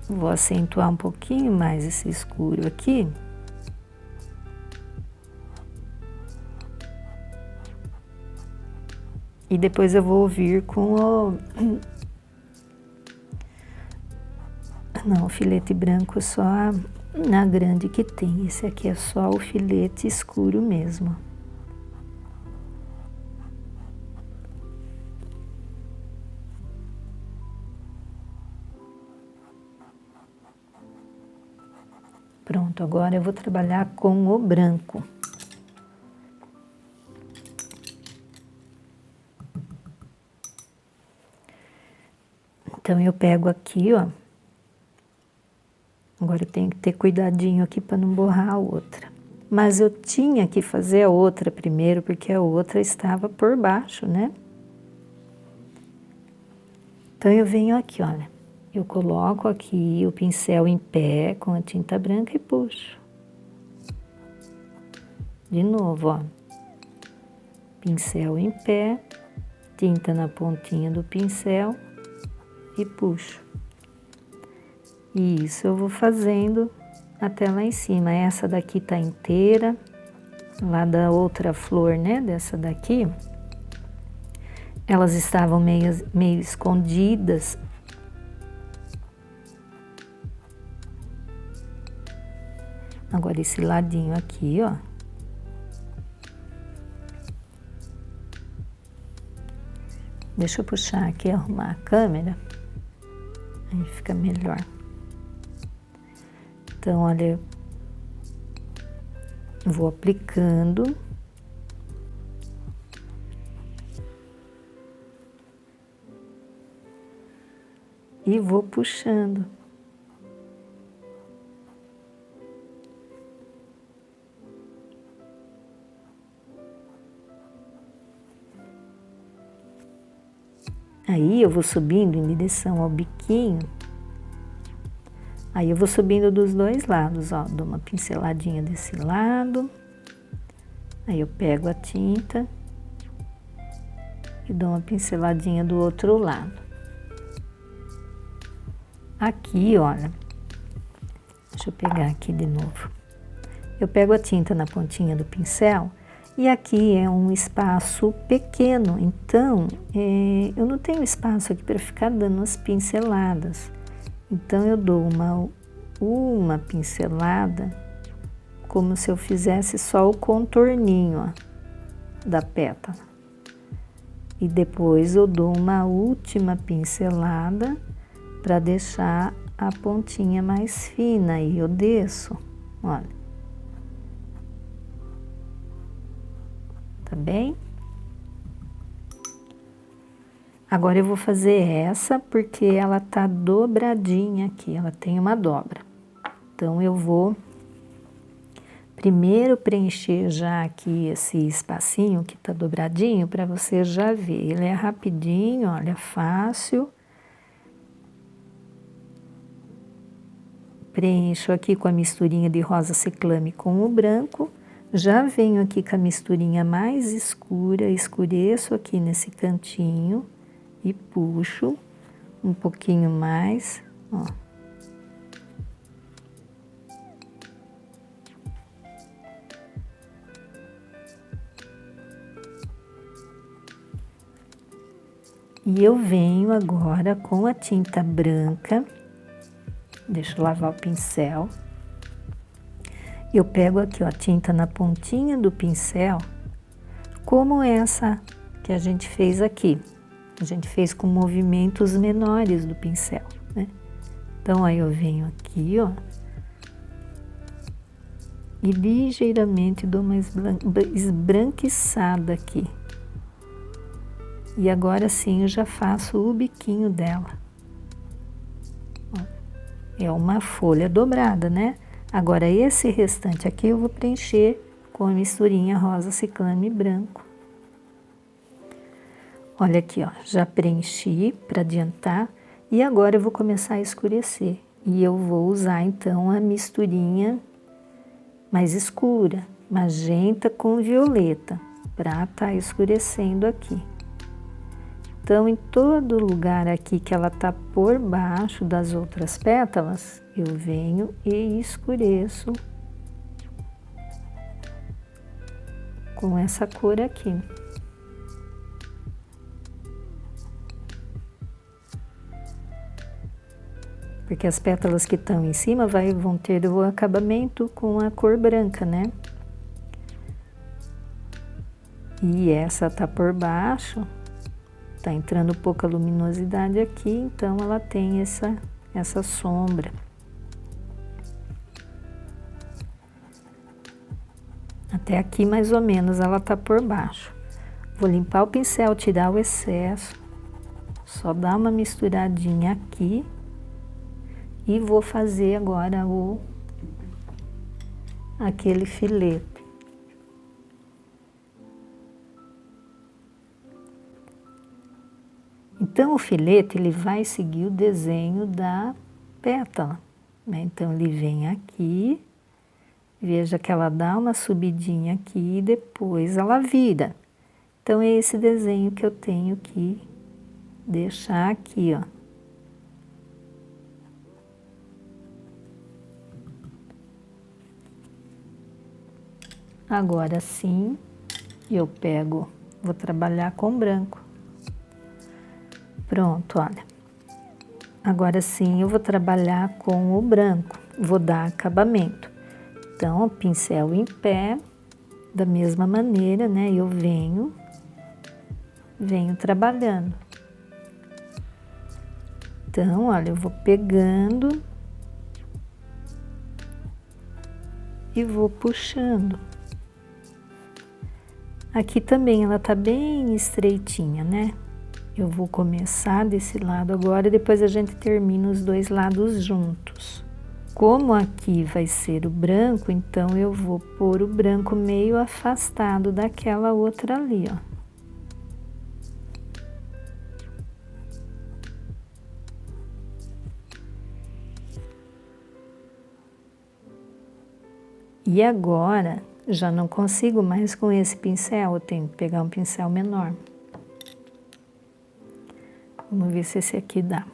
Vou acentuar um pouquinho mais esse escuro aqui. E depois eu vou vir com o... Não, o filete branco só na grande que tem. Esse aqui é só o filete escuro mesmo. Pronto, agora eu vou trabalhar com o branco. Então, eu pego aqui, ó. Agora eu tenho que ter cuidadinho aqui para não borrar a outra. Mas eu tinha que fazer a outra primeiro, porque a outra estava por baixo, né? Então, eu venho aqui, olha. Eu coloco aqui o pincel em pé com a tinta branca e puxo. De novo, ó. Pincel em pé, tinta na pontinha do pincel e puxo. E isso eu vou fazendo até lá em cima. Essa daqui tá inteira, lá da outra flor, né, dessa daqui, elas estavam meio escondidas. Agora esse ladinho aqui, ó. Deixa eu puxar aqui, arrumar a câmera. Aí fica melhor. Então, olha, eu vou aplicando. E vou puxando. Aí eu vou subindo em direção ao biquinho. Aí eu vou subindo dos dois lados, ó. Dou uma pinceladinha desse lado. Aí eu pego a tinta e dou uma pinceladinha do outro lado. Aqui, olha, deixa eu pegar aqui de novo. Eu pego a tinta na pontinha do pincel e aqui é um espaço pequeno, então eu não tenho espaço aqui para ficar dando as pinceladas. Então eu dou uma pincelada como se eu fizesse só o contorninho, ó, da pétala. E depois eu dou uma última pincelada para deixar a pontinha mais fina e eu desço, olha. Tá bem? Agora eu vou fazer essa porque ela tá dobradinha aqui, ela tem uma dobra. Então eu vou primeiro preencher já aqui esse espacinho que tá dobradinho para você já ver. Ele é rapidinho, olha, fácil. Preencho aqui com a misturinha de rosa ciclame com o branco. Já venho aqui com a misturinha mais escura, escureço aqui nesse cantinho e puxo um pouquinho mais, ó. E eu venho agora com a tinta branca, deixa eu lavar o pincel. Eu pego aqui, ó, a tinta na pontinha do pincel, como essa que a gente fez aqui. A gente fez com movimentos menores do pincel, né? Então, aí eu venho aqui, ó, e ligeiramente dou uma esbranquiçada aqui. E agora sim eu já faço o biquinho dela. Ó, é uma folha dobrada, né? Agora, esse restante aqui eu vou preencher com a misturinha rosa ciclame branco. Olha aqui, ó, já preenchi para adiantar e agora eu vou começar a escurecer. E eu vou usar então a misturinha mais escura, magenta com violeta, para tá escurecendo aqui. Então, em todo lugar aqui que ela tá por baixo das outras pétalas, eu venho e escureço com essa cor aqui. Porque as pétalas que estão em cima vão ter o acabamento com a cor branca, né? E essa tá por baixo. Tá entrando pouca luminosidade aqui, então ela tem essa sombra. Até aqui mais ou menos ela tá por baixo. Vou limpar o pincel, tirar o excesso, só dar uma misturadinha aqui e vou fazer agora aquele filete. Então, o filete, ele vai seguir o desenho da pétala, né? Então, ele vem aqui, veja que ela dá uma subidinha aqui e depois ela vira. Então, é esse desenho que eu tenho que deixar aqui, ó. Agora sim, eu pego, vou trabalhar com branco. Pronto, olha. Agora sim eu vou trabalhar com o branco, vou dar acabamento. Então, o pincel em pé, da mesma maneira, né? Eu venho trabalhando. Então, olha, eu vou pegando e vou puxando. Aqui também ela tá bem estreitinha, né? Eu vou começar desse lado agora e depois a gente termina os dois lados juntos. Como aqui vai ser o branco, então eu vou pôr o branco meio afastado daquela outra ali, ó. E agora, já não consigo mais com esse pincel, eu tenho que pegar um pincel menor. Vamos ver se esse aqui dá.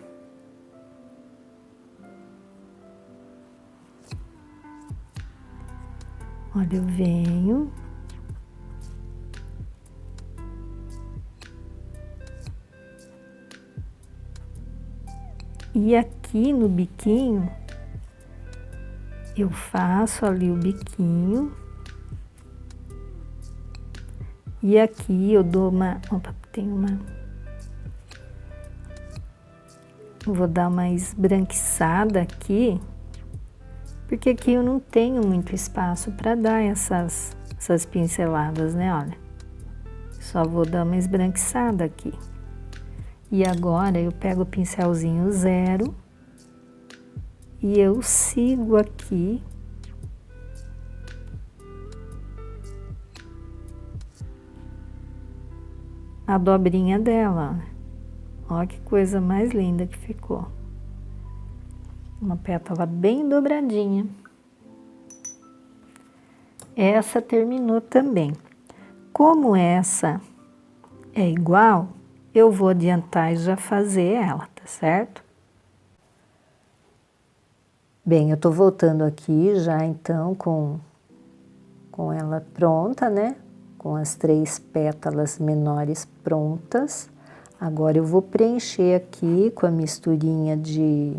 Olha, eu venho. E aqui no biquinho, eu faço ali o biquinho. E aqui eu dou uma... Opa, tem uma... Vou dar uma esbranquiçada aqui, porque aqui eu não tenho muito espaço para dar essas pinceladas, né? Olha, só vou dar uma esbranquiçada aqui. E agora eu pego o pincelzinho 0 e eu sigo aqui a dobrinha dela. Olha que coisa mais linda que ficou. Uma pétala bem dobradinha. Essa terminou também. Como essa é igual, eu vou adiantar e já fazer ela, tá certo? Bem, eu tô voltando aqui já então com ela pronta, né? Com as 3 pétalas menores prontas. Agora eu vou preencher aqui com a misturinha de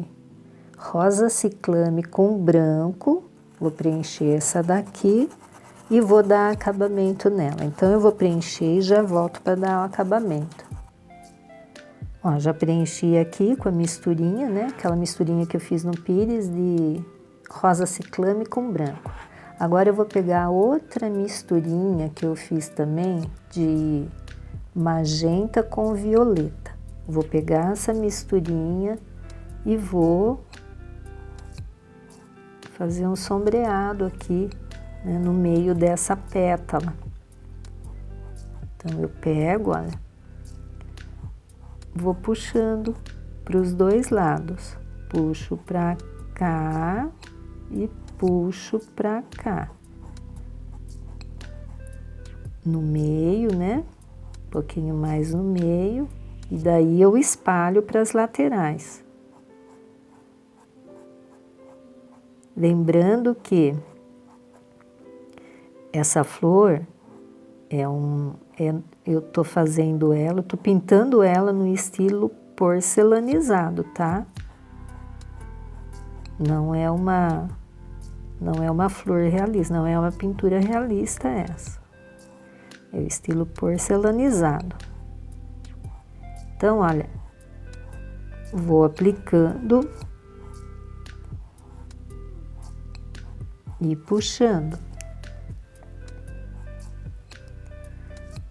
rosa ciclame com branco. Vou preencher essa daqui e vou dar acabamento nela. Então, eu vou preencher e já volto para dar o acabamento. Ó, já preenchi aqui com a misturinha, né? Aquela misturinha que eu fiz no pires de rosa ciclame com branco. Agora, eu vou pegar outra misturinha que eu fiz também de magenta com violeta. Vou pegar essa misturinha e vou fazer um sombreado aqui, né, no meio dessa pétala. Então, eu pego, olha, vou puxando para os 2 lados. Puxo para cá e puxo para cá. No meio, né? Um pouquinho mais no meio. E daí eu espalho para as laterais. Lembrando que essa flor eu tô fazendo ela, tô pintando ela no estilo porcelanizado, tá? Não é uma flor realista, não é uma pintura realista essa. É o estilo porcelanizado. Então, olha, vou aplicando e puxando.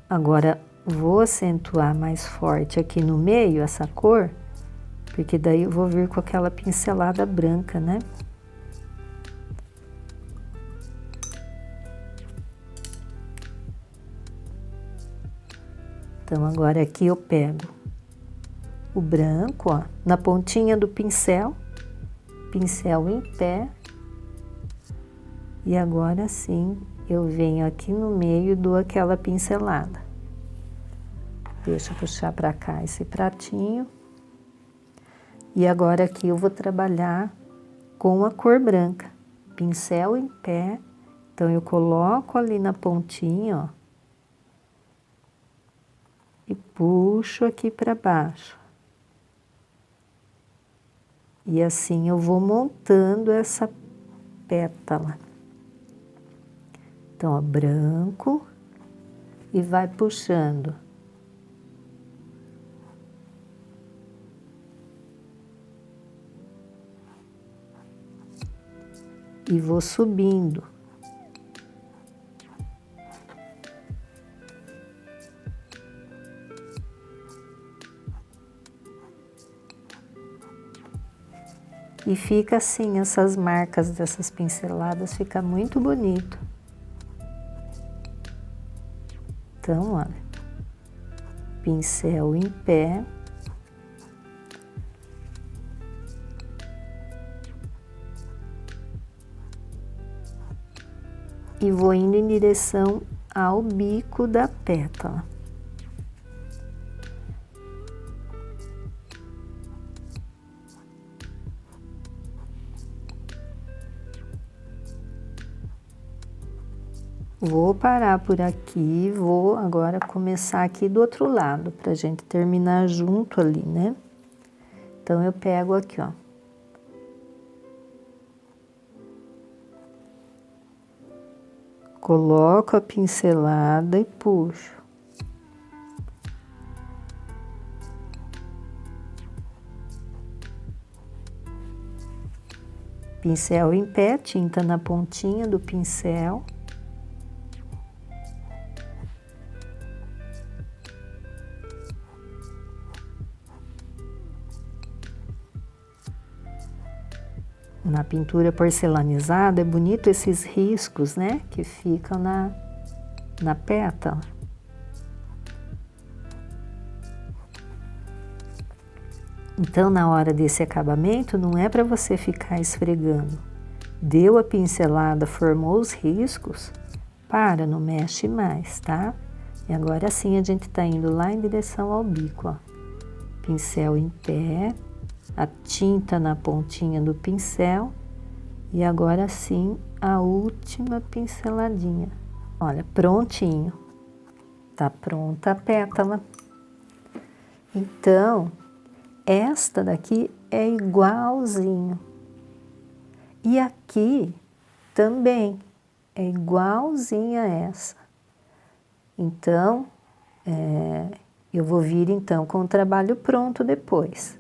Agora, vou acentuar mais forte aqui no meio essa cor, porque daí eu vou vir com aquela pincelada branca, né? Então, agora aqui eu pego o branco, ó, na pontinha do pincel, pincel em pé, e agora sim eu venho aqui no meio e dou aquela pincelada. Deixa eu puxar para cá esse pratinho. E agora aqui eu vou trabalhar com a cor branca. Pincel em pé. Então, eu coloco ali na pontinha, ó. E puxo aqui para baixo. E assim eu vou montando essa pétala. Então, ó, branco e vai puxando. E vou subindo. E fica assim, essas marcas dessas pinceladas, fica muito bonito. Então, olha, pincel em pé. E vou indo em direção ao bico da pétala. Vou parar por aqui, vou agora começar aqui do outro lado, pra gente terminar junto ali, né? Então, eu pego aqui, ó. Coloco a pincelada e puxo. Pincel em pé, tinta na pontinha do pincel. na pintura porcelanizada, é bonito esses riscos, né, que ficam na pétala. Então, na hora desse acabamento, não é para você ficar esfregando. Deu a pincelada, formou os riscos, para, não mexe mais, tá? E agora sim a gente tá indo lá em direção ao bico, ó. Pincel em pé, a tinta na pontinha do pincel e agora sim a última pinceladinha. Olha, prontinho. Tá pronta a pétala. Então, esta daqui é igualzinho. E aqui também é igualzinha a essa. Então, eu vou vir então com o trabalho pronto depois,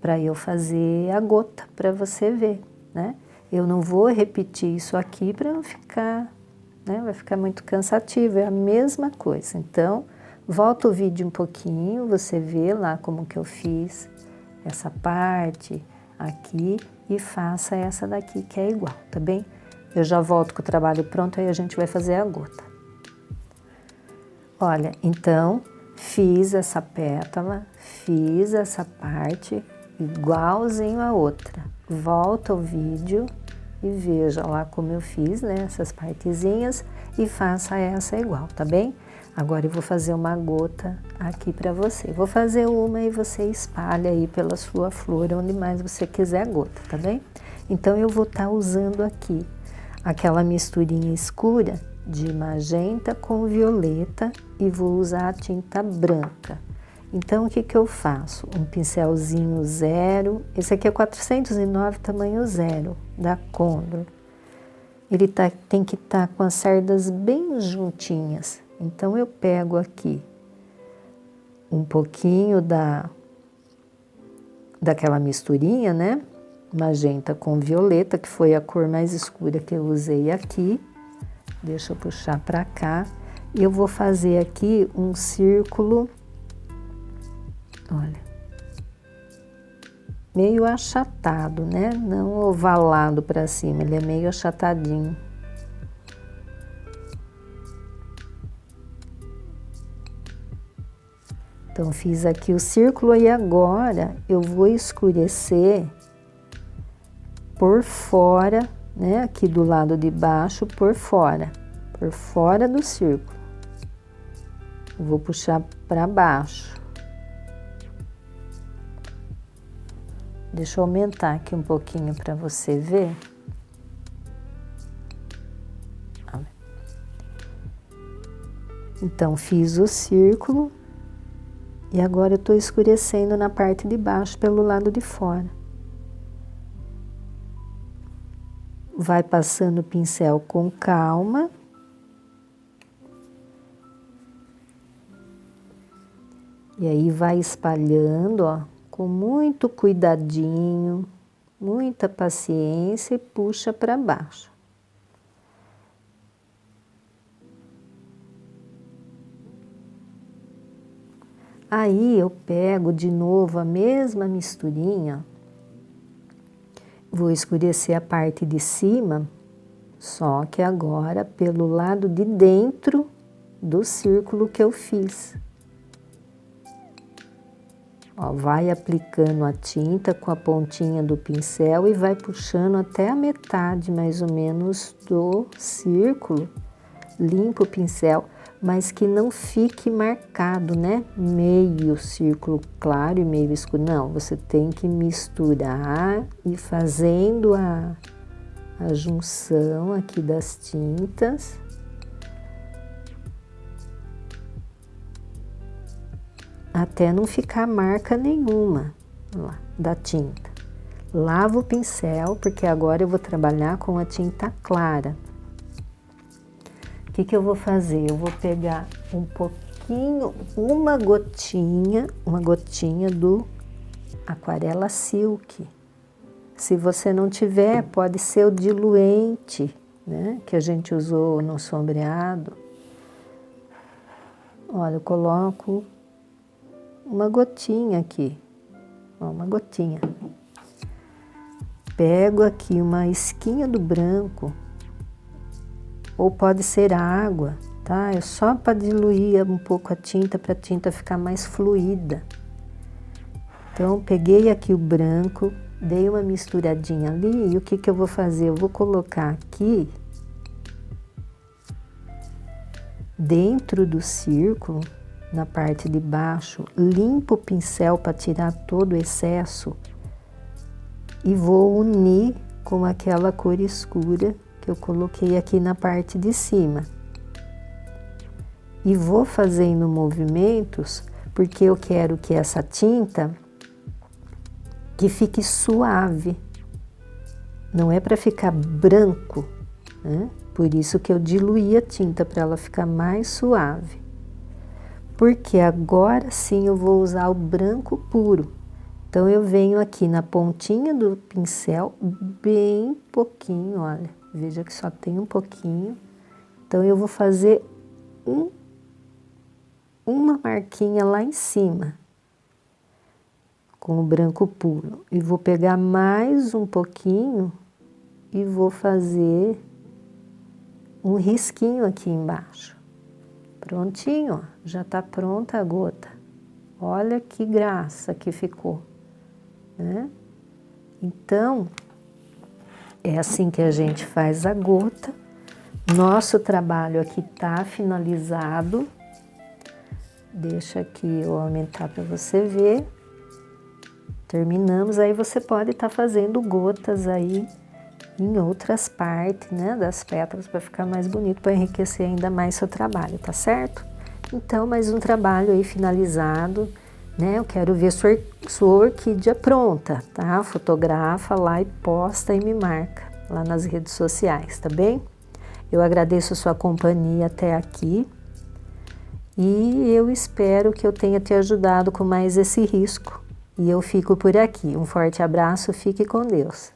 para eu fazer a gota, para você ver, né? Eu não vou repetir isso aqui para não ficar, né? Vai ficar muito cansativo, é a mesma coisa. Então, volta o vídeo um pouquinho, você vê lá como que eu fiz essa parte aqui e faça essa daqui que é igual, tá bem? Eu já volto com o trabalho pronto, aí a gente vai fazer a gota. Olha, então, fiz essa pétala, fiz essa parte igualzinho a outra. Volta o vídeo e veja lá como eu fiz, né, essas partezinhas e faça essa igual, tá bem? Agora eu vou fazer uma gota aqui para você. Vou fazer uma e você espalha aí pela sua flor, onde mais você quiser a gota, tá bem? Então eu vou estar usando aqui aquela misturinha escura de magenta com violeta e vou usar a tinta branca. Então o que que eu faço? Um pincelzinho 0, esse aqui é 409 tamanho 0 da Condor. Ele tem que estar com as cerdas bem juntinhas. Então eu pego aqui um pouquinho daquela misturinha, né? Magenta com violeta, que foi a cor mais escura que eu usei aqui. Deixa eu puxar para cá. E eu vou fazer aqui um círculo, olha, meio achatado, né? Não ovalado para cima, ele é meio achatadinho. Então, fiz aqui o círculo e agora eu vou escurecer por fora, né? Aqui do lado de baixo, por fora do círculo. Eu vou puxar para baixo. Deixa eu aumentar aqui um pouquinho para você ver. Então, fiz o círculo. E agora eu estou escurecendo na parte de baixo pelo lado de fora. Vai passando o pincel com calma. E aí vai espalhando, ó, com muito cuidadinho, muita paciência e puxa para baixo. Aí eu pego de novo a mesma misturinha, vou escurecer a parte de cima, só que agora pelo lado de dentro do círculo que eu fiz. Ó, vai aplicando a tinta com a pontinha do pincel e vai puxando até a metade mais ou menos do círculo, limpa o pincel. Mas que não fique marcado, né? Meio círculo claro e meio escuro. Não, você tem que misturar e fazendo a junção aqui das tintas. Até não ficar marca nenhuma lá, da tinta. Lavo o pincel, porque agora eu vou trabalhar com a tinta clara. O que que eu vou fazer? Eu vou pegar um pouquinho, uma gotinha do Aquarela Silk. Se você não tiver, pode ser o diluente, né? Que a gente usou no sombreado. Olha, eu coloco uma gotinha aqui, ó, uma gotinha. pego aqui uma esquinha do branco, ou pode ser água, tá? É só para diluir um pouco a tinta, para a tinta ficar mais fluida. Então, peguei aqui o branco, dei uma misturadinha ali, e o que que eu vou fazer? Eu vou colocar aqui, dentro do círculo, na parte de baixo, limpo o pincel para tirar todo o excesso e vou unir com aquela cor escura que eu coloquei aqui na parte de cima. E vou fazendo movimentos, porque eu quero que essa tinta que fique suave. Não é para ficar branco, né? Por isso que eu diluí a tinta, para ela ficar mais suave. Porque agora sim eu vou usar o branco puro. Então, eu venho aqui na pontinha do pincel, bem pouquinho, olha. Veja que só tem um pouquinho. Então, eu vou fazer uma marquinha lá em cima, com o branco puro. E vou pegar mais um pouquinho e vou fazer um risquinho aqui embaixo. Prontinho, ó, já tá pronta a gota. Olha que graça que ficou, né? Então, é assim que a gente faz a gota. Nosso trabalho aqui tá finalizado. Deixa aqui eu aumentar para você ver. Terminamos, aí você pode estar fazendo gotas aí em outras partes, né, das pétalas, para ficar mais bonito, para enriquecer ainda mais seu trabalho, tá certo? Então, mais um trabalho aí finalizado, né? Eu quero ver sua orquídea pronta, tá? Fotografa lá e posta e me marca lá nas redes sociais, tá bem? Eu agradeço a sua companhia até aqui e eu espero que eu tenha te ajudado com mais esse risco. E eu fico por aqui. Um forte abraço, fique com Deus.